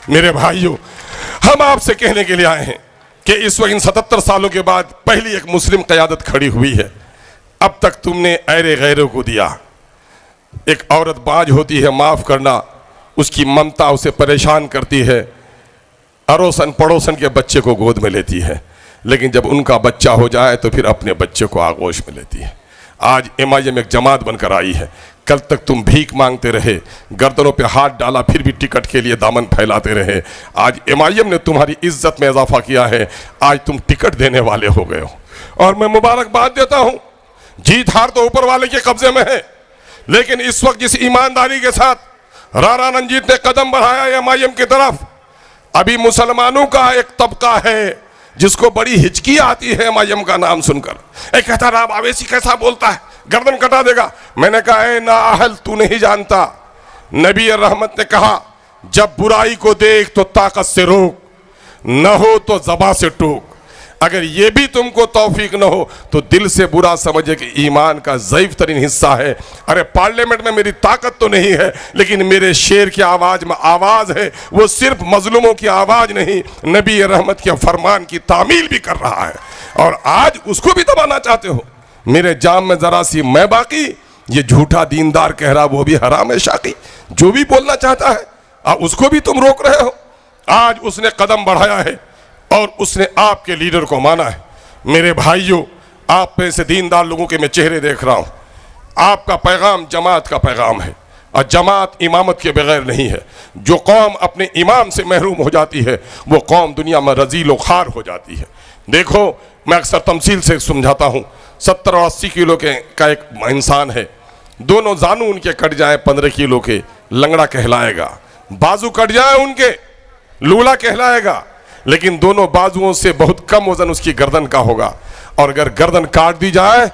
मेरे भाइयों, हम आपसे कहने के लिए आए हैं कि इस वक्त इन 77 सालों के बाद पहली एक मुस्लिम क़यादत खड़ी हुई है। अब तक तुमने ऐरे गैरों को दिया। एक औरत बाज होती है, माफ़ करना, उसकी ममता उसे परेशान करती है, अड़ोसन पड़ोसन के बच्चे को गोद में लेती है, लेकिन जब उनका बच्चा हो जाए तो फिर अपने बच्चे को आगोश में लेती है। आज एमआईएम एक जमात बनकर आई है। कल तक तुम भीख मांगते रहे, गर्दनों पे हाथ डाला, फिर भी टिकट के लिए दामन फैलाते रहे। आज एमआईएम ने तुम्हारी इज्जत में इजाफा किया है। आज तुम टिकट देने वाले हो गए हो और मैं मुबारकबाद देता हूं। जीत हार तो ऊपर वाले के कब्जे में है, लेकिन इस वक्त जिस ईमानदारी के साथ राणा रंजीत ने कदम बढ़ाया एमआईएम की तरफ, अभी मुसलमानों का एक तबका है जिसको बड़ी हिचकी आती है एमआईएम का नाम सुनकर। एक कहता राम आवेशी कैसा बोलता है, गर्दन कटा देगा। मैंने कहा है ना अहल, तू नहीं जानता। नबी रहमत ने कहा जब बुराई को देख तो ताकत से रोक, न हो तो ज़बां से टोक। अगर ये भी तुमको तौफीक न हो तो दिल से बुरा समझे कि ईमान का ज़ईफ़ तरीन हिस्सा है। अरे पार्लियामेंट में मेरी ताकत तो नहीं है, लेकिन मेरे शेर की आवाज़ में आवाज़ है। वो सिर्फ मजलूमों की आवाज़ नहीं, नबी रहमत के फरमान की तामील भी कर रहा है, और आज उसको भी दबाना चाहते हो। मेरे जाम में ज़रा सी मैं बाकी, ये झूठा दीनदार कह रहा वो भी हराम है शाकी। जो भी बोलना चाहता है उसको भी तुम रोक रहे हो। आज उसने कदम बढ़ाया है और उसने आपके लीडर को माना है। मेरे भाइयों, आप में से दीनदार लोगों के मैं चेहरे देख रहा हूं। आपका पैगाम जमात का पैगाम है, और जमात इमामत के बगैर नहीं है। जो कौम अपने इमाम से महरूम हो जाती है वो कौम दुनिया में रजील खार हो जाती है। देखो, मैं अक्सर तमसील से समझाता हूँ। 70 और 80 किलो का एक इंसान है, दोनों जानू उनके कट जाए 15 किलो के, लंगड़ा कहलाएगा। बाजू कट जाए उनके, लूला कहलाएगा। लेकिन दोनों बाजुओं से बहुत कम वजन उसकी गर्दन का होगा, और अगर गर्दन काट दी जाए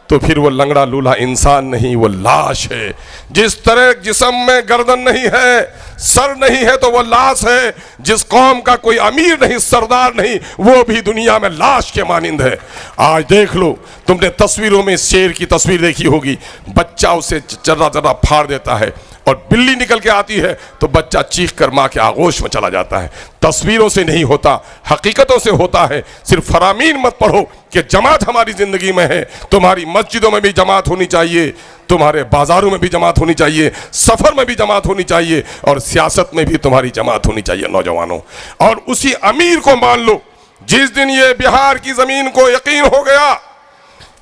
तो फिर वो लंगड़ा लूला इंसान नहीं, वो लाश है। जिस तरह जिस्म में गर्दन नहीं है, सर नहीं है, तो वो लाश है। जिस कौम का कोई अमीर नहीं, सरदार नहीं, वो भी दुनिया में लाश के मानिंद है। आज देख लो, तुमने तस्वीरों में शेर की तस्वीर देखी होगी, बच्चा उसे जर्रा जर्रा फाड़ देता है, और बिल्ली निकल के आती है तो बच्चा चीख कर माँ के आगोश में चला जाता है। तस्वीरों से नहीं होता, हकीकतों से होता है। सिर्फ फरामीन मत पढ़ो कि जमात हमारी ज़िंदगी में है। तुम्हारी मस्जिदों में भी जमात होनी चाहिए, तुम्हारे बाज़ारों में भी जमात होनी चाहिए, सफ़र में भी जमात होनी चाहिए, और सियासत में भी तुम्हारी जमात होनी चाहिए नौजवानों। और उसी अमीर को मान लो, जिस दिन ये बिहार की ज़मीन को यकीन हो गया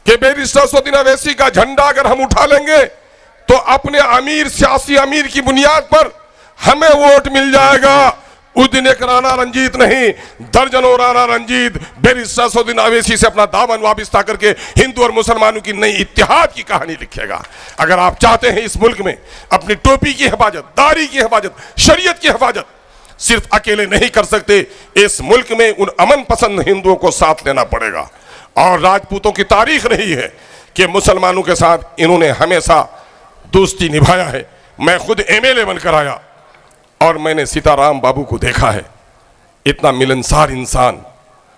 कि बैरिस्टर असदुद्दीन अवैसी का झंडा अगर हम उठा लेंगे तो अपने अमीर, सियासी अमीर की बुनियाद पर हमें वोट मिल जाएगा। उस दिन एक राणा रंजीत नहीं, दर्जनों राणा रंजीत बैरिस्टर असदुद्दीन अवैसी से अपना दामन वाबिस्ता करके हिंदू और मुसलमानों की नई इत्तेहाद की कहानी लिखेगा। अगर आप चाहते हैं इस मुल्क में अपनी टोपी की हिफाजत, दाढ़ी की हिफाजत, शरीयत की हिफाजत सिर्फ अकेले नहीं कर सकते, इस मुल्क में उन अमन पसंद हिंदुओं को साथ लेना पड़ेगा। और राजपूतों की तारीख रही है कि मुसलमानों के साथ इन्होंने हमेशा दोस्ती निभाया है। मैं खुद एमएलए बनकर आया और मैंने सीताराम बाबू को देखा है। इतना मिलनसार इंसान,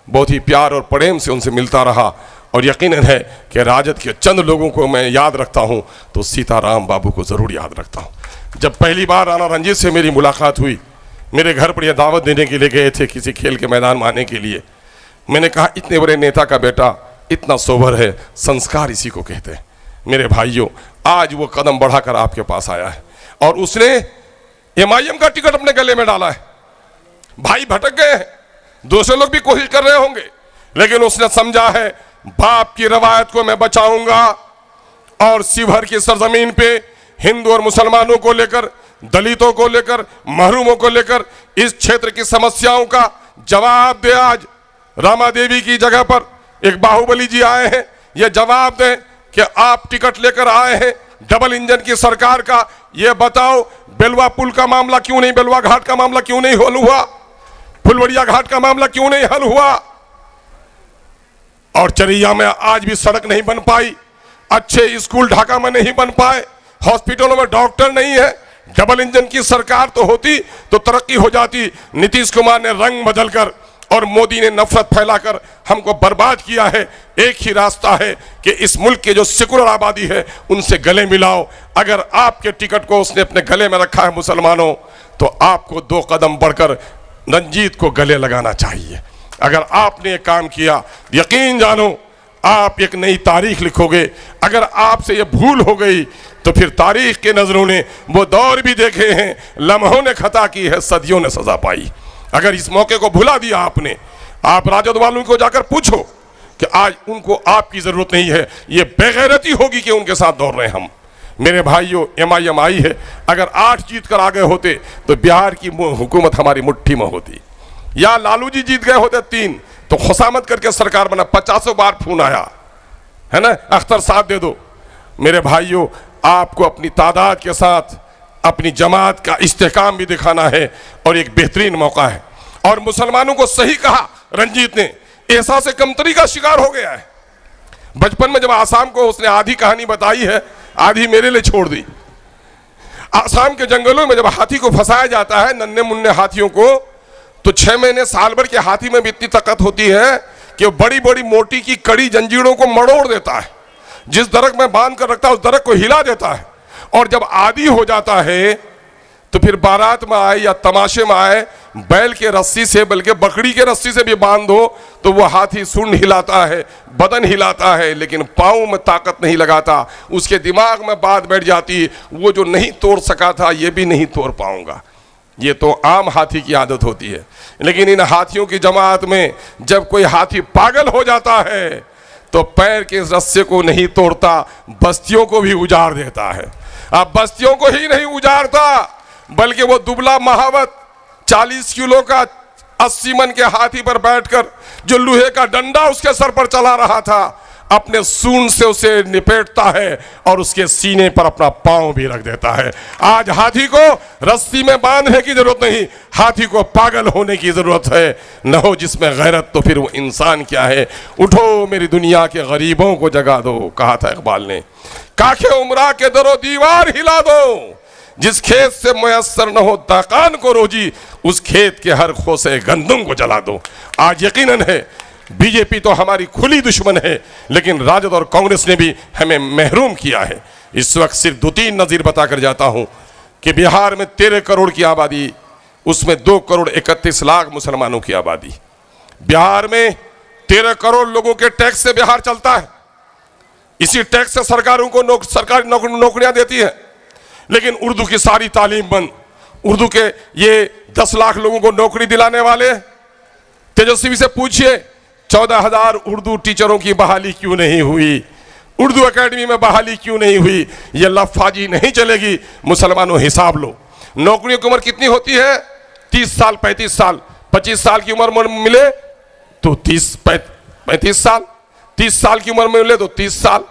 बहुत ही प्यार और प्रेम से उनसे मिलता रहा, और यकीनन है कि राजद के चंद लोगों को मैं याद रखता हूं तो सीताराम बाबू को ज़रूर याद रखता हूं। जब पहली बार राणा रंजीत से मेरी मुलाकात हुई, मेरे घर पर यह दावत देने के लिए गए थे किसी खेल के मैदान में आने के लिए। मैंने कहा इतने बड़े नेता का बेटा इतना सोबर है, संस्कार इसी को कहते हैं। मेरे भाइयों, आज वो कदम बढ़ाकर आपके पास आया है और उसने एमआईएम का टिकट अपने गले में डाला है। भाई भटक गए हैं, दूसरे लोग भी कोशिश कर रहे होंगे, लेकिन उसने समझा है बाप की रवायत को मैं बचाऊंगा, और शिवहर की सरजमीन पे हिंदू और मुसलमानों को लेकर, दलितों को लेकर, महरूमों को लेकर इस क्षेत्र की समस्याओं का जवाब दे। आज रामा देवी की जगह पर एक बाहुबली जी आए हैं, ये जवाब दें कि आप टिकट लेकर आए हैं डबल इंजन की सरकार का। ये बताओ बेलवा पुल का मामला क्यों नहीं, बेलवा घाट का मामला क्यों नहीं हल हुआ, फुलवड़िया घाट का मामला क्यों नहीं हल हुआ, और चरैया में आज भी सड़क नहीं बन पाई, अच्छे स्कूल ढाका में नहीं बन पाए, हॉस्पिटलों में डॉक्टर नहीं है। डबल इंजन की सरकार तो होती तो तरक्की हो जाती। नीतीश कुमार ने रंग बदलकर और मोदी ने नफरत फैलाकर हमको बर्बाद किया है। एक ही रास्ता है कि इस मुल्क के जो सेकुलर आबादी है उनसे गले मिलाओ। अगर आपके टिकट को उसने अपने गले में रखा है मुसलमानों, तो आपको 2 कदम बढ़कर रंजीत को गले लगाना चाहिए। अगर आपने एक काम किया, यकीन जानो आप एक नई तारीख लिखोगे। अगर आपसे ये भूल हो गई तो फिर तारीख के नजरों ने वो दौर भी देखे हैं, लम्हों ने खता की है, सदियों ने सजा पाई। अगर इस मौके को भुला दिया आपने, आप राजद वालों को जाकर पूछो कि आज उनको आपकी जरूरत नहीं है, ये बेगैरती होगी कि उनके साथ दौड़ रहे हैं हम। मेरे भाइयों, MIM आई है, अगर 8 जीत कर आ गए होते तो बिहार की हुकूमत हमारी मुट्ठी में होती, या लालू जी जीत गए होते 3 तो खुशामद करके सरकार बना, 50 बार फोन आया है ना, अख्तर साथ दे दो। मेरे भाइयों, आपको अपनी तादाद के साथ अपनी जमात का इस्तेहकाम भी दिखाना है और एक बेहतरीन मौका है। और मुसलमानों को सही कहा रंजीत ने, एहसास कमतरी का शिकार हो गया है। बचपन में जब आसाम को उसने आधी कहानी बताई है, आधी मेरे लिए छोड़ दी। आसाम के जंगलों में जब हाथी को फंसाया जाता है, नन्हे मुन्ने हाथियों को, तो 6 महीने साल भर के हाथी में भी इतनी ताकत होती है कि वो बड़ी बड़ी मोटी की कड़ी जंजीरों को मरोड़ देता है, जिस दरख्त में बांध कर रखता है उस दरख्त को हिला देता है। और जब आदी हो जाता है तो फिर बारात में आए या तमाशे में आए, बैल के रस्सी से, बल्कि बकरी के रस्सी से भी बांध दो तो वो हाथी सूंड हिलाता है, बदन हिलाता है, लेकिन पाँव में ताकत नहीं लगाता। उसके दिमाग में बात बैठ जाती, वो जो नहीं तोड़ सका था ये भी नहीं तोड़ पाऊंगा। ये तो आम हाथी की आदत होती है। लेकिन इन हाथियों की जमात में जब कोई हाथी पागल हो जाता है तो पैर के रस्से को नहीं तोड़ता, बस्तियों को भी उजाड़ देता है। अब बस्तियों को ही नहीं उजाड़ता, बल्कि वो दुबला महावत 40 किलो का 80 मन के हाथी पर बैठकर जो लोहे का डंडा उसके सर पर चला रहा था, अपने सूंड से उसे निपेटता है और उसके सीने पर अपना पांव भी रख देता है। आज हाथी को रस्सी में बांधने की जरूरत नहीं, हाथी को पागल होने की जरूरत है। न हो जिसमें गैरत तो फिर वो इंसान क्या है। उठो मेरी दुनिया के गरीबों को जगा दो, कहा था इकबाल ने। काखे उमरा के दरो दीवार हिला दो, जिस खेत से मुयस्सर न हो दाकान को रोजी, उस खेत के हर खोसे गंदम को जला दो। आज यकीनन है बीजेपी तो हमारी खुली दुश्मन है, लेकिन राजद और कांग्रेस ने भी हमें महरूम किया है। इस वक्त सिर्फ 2-3 नज़ीर बताकर जाता हूं कि बिहार में 13 करोड़ की आबादी, उसमें 2 करोड़ 31 लाख मुसलमानों की आबादी। बिहार में 13 करोड़ लोगों के टैक्स से बिहार चलता है। इसी टैक्स से सरकारों को सरकारी नौकरियां देती है। लेकिन उर्दू की सारी तालीम बंद। उर्दू के ये 10 लाख लोगों को नौकरी दिलाने वाले तेजस्वी से पूछिए 14,000 उर्दू टीचरों की बहाली क्यों नहीं हुई, उर्दू एकेडमी में बहाली क्यों नहीं हुई। ये लफाजी नहीं चलेगी। मुसलमानों हिसाब लो, नौकरियों की उम्र कितनी होती है? 30 साल, 35 साल। 25 साल की उम्र में मिले तो 35 साल, 30 साल की उम्र में मिले तो 30 साल।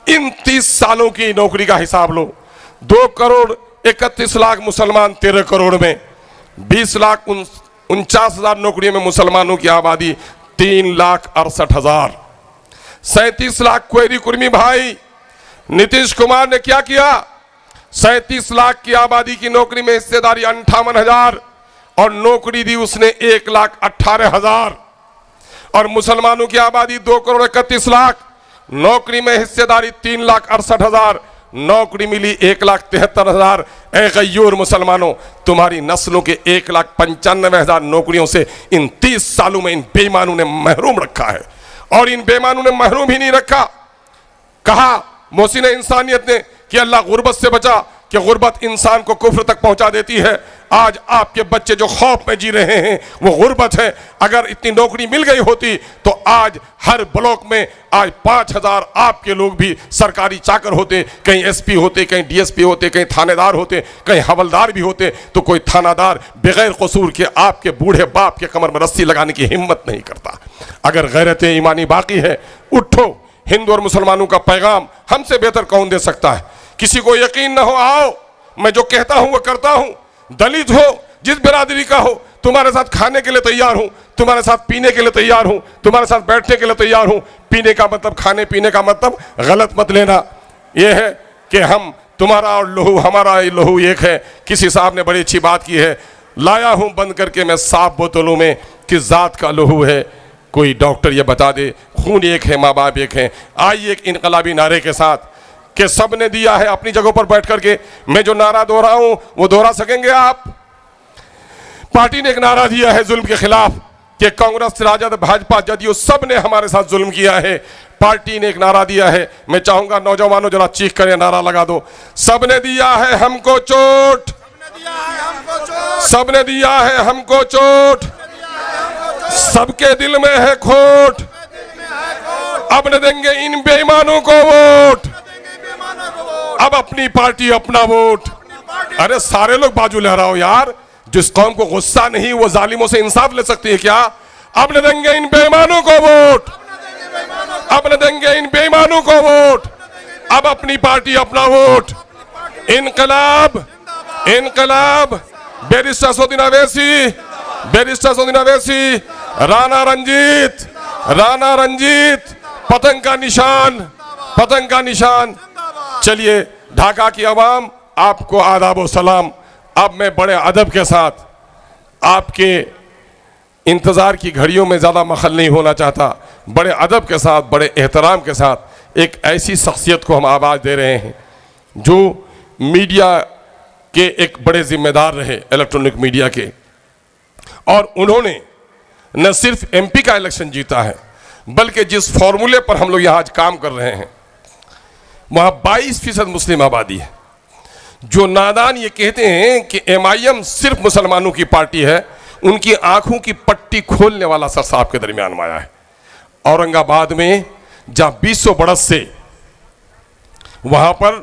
इन 30 सालों की नौकरी का हिसाब लो। 2 करोड़ 31 लाख मुसलमान 13 करोड़ में, 20,49,000 नौकरियों में मुसलमानों की आबादी 3,68,000। 37 लाख क्वेरी कुर्मी भाई। नीतीश कुमार ने क्या किया? 37 लाख की आबादी की नौकरी में हिस्सेदारी 58,000 और नौकरी दी उसने 1,18,000। और मुसलमानों की आबादी 2 करोड़ 31 लाख, नौकरी में हिस्सेदारी 3,68,000, नौकरी मिली 1,73,000। ए गयूर मुसलमानों, तुम्हारी नस्लों के 1,95,000 नौकरियों से इन 30 सालों में इन बेईमानों ने महरूम रखा है। और इन बेईमानों ने महरूम ही नहीं रखा, कहा मोहसिन इंसानियत ने कि अल्लाह गुर्बत से बचा, कि गुर्बत इंसान को कुफ्र तक पहुंचा देती है। आज आपके बच्चे जो खौफ में जी रहे हैं वो गुर्बत है। अगर इतनी नौकरी मिल गई होती तो आज हर ब्लॉक में आज 5,000 आपके लोग भी सरकारी चाकर होते, कहीं SP होते, कहीं DSP होते, कहीं थानेदार होते, कहीं हवलदार भी होते। तो कोई थानादार बगैर कसूर के आपके बूढ़े बाप के कमर में रस्सी लगाने की हिम्मत नहीं करता। अगर गैरत ईमानी बाकी है, उठो। हिंदू और मुसलमानों का पैगाम हमसे बेहतर कौन दे सकता है? किसी को यकीन ना हो, आओ, मैं जो कहता हूं वो करता हूं। दलित हो, जिस बिरादरी का हो, तुम्हारे साथ खाने के लिए तैयार हूं, तुम्हारे साथ पीने के लिए तैयार हूं, तुम्हारे साथ बैठने के लिए तैयार हूं। पीने का मतलब, खाने पीने का मतलब गलत मत लेना। यह है कि हम तुम्हारा और लहू हमारा लहू एक है। किसी साहब ने बड़ी अच्छी बात की है, लाया हूं बंद करके मैं साफ बोतलों में किस जात का लहू है, कोई डॉक्टर ये बता दे। खून एक है, माँ बाप एक है। आइए एक इनकलाबी नारे के साथ कि सब ने दिया है अपनी जगहों पर बैठ करके। मैं जो नारा दोहराऊं वो दोहरा सकेंगे आप? पार्टी ने एक नारा दिया है जुल्म के खिलाफ कि कांग्रेस, राजद, भाजपा, जदयू सब ने हमारे साथ जुल्म किया है। पार्टी ने एक नारा दिया है, मैं चाहूंगा नौजवानों जरा चीख कर नारा लगा दो, सबने दिया है हमको चोट, सबने दिया है हमको चोट, सबके दिल में है खोट, अब न देंगे इन बेईमानों को वोट, अब अपनी पार्टी अपना वोट। अरे सारे लोग बाजू लहराओ यार, जिस कौम को गुस्सा नहीं वो जालिमों से इंसाफ ले सकती है क्या? अब न देंगे इन बेईमानों को वोट, अब न देंगे इन बेईमानों को वोट, अब अपनी पार्टी अपना वोट। इनकलाब, इनकलाब, बैरिस्टर सऊदीन अवैसी, बैरिस्टर सऊदीन अवैसी, राणा रंजीत, राणा रंजीत, पतंग का निशान, पतंग का निशान। चलिए ढाका की आवाम, आपको आदाब व सलाम। अब मैं बड़े अदब के साथ, आपके इंतज़ार की घड़ियों में ज़्यादा मखल नहीं होना चाहता, बड़े अदब के साथ, बड़े एहतराम के साथ एक ऐसी शख्सियत को हम आवाज़ दे रहे हैं जो मीडिया के एक बड़े जिम्मेदार रहे, इलेक्ट्रॉनिक मीडिया के, और उन्होंने न सिर्फ एमपी का इलेक्शन जीता है बल्कि जिस फॉर्मूले पर हम लोग यहाँ आज काम कर रहे हैं वहाँ 22% मुस्लिम आबादी है। जो नादान ये कहते हैं कि एमआईएम सिर्फ मुसलमानों की पार्टी है, उनकी आंखों की पट्टी खोलने वाला सर साहब के दरमियान में आया है। औरंगाबाद में जहाँ 200 बरस से वहाँ पर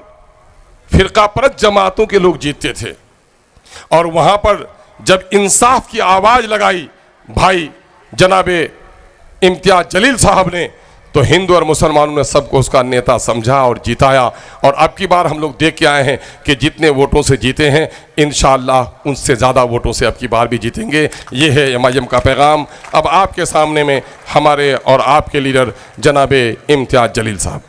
फिरका परस्त जमातों के लोग जीतते थे, और वहाँ पर जब इंसाफ की आवाज़ लगाई भाई जनाबे इम्तियाज जलील साहब ने, तो हिंदू और मुसलमानों ने सबको उसका नेता समझा और जिताया। और अब की बार हम लोग देख के आए हैं कि जितने वोटों से जीते हैं इंशाअल्लाह उनसे ज़्यादा वोटों से अब की बार भी जीतेंगे। ये है एमआईएम का पैगाम। अब आपके सामने में हमारे और आपके लीडर जनाबे इम्तियाज जलील साहब।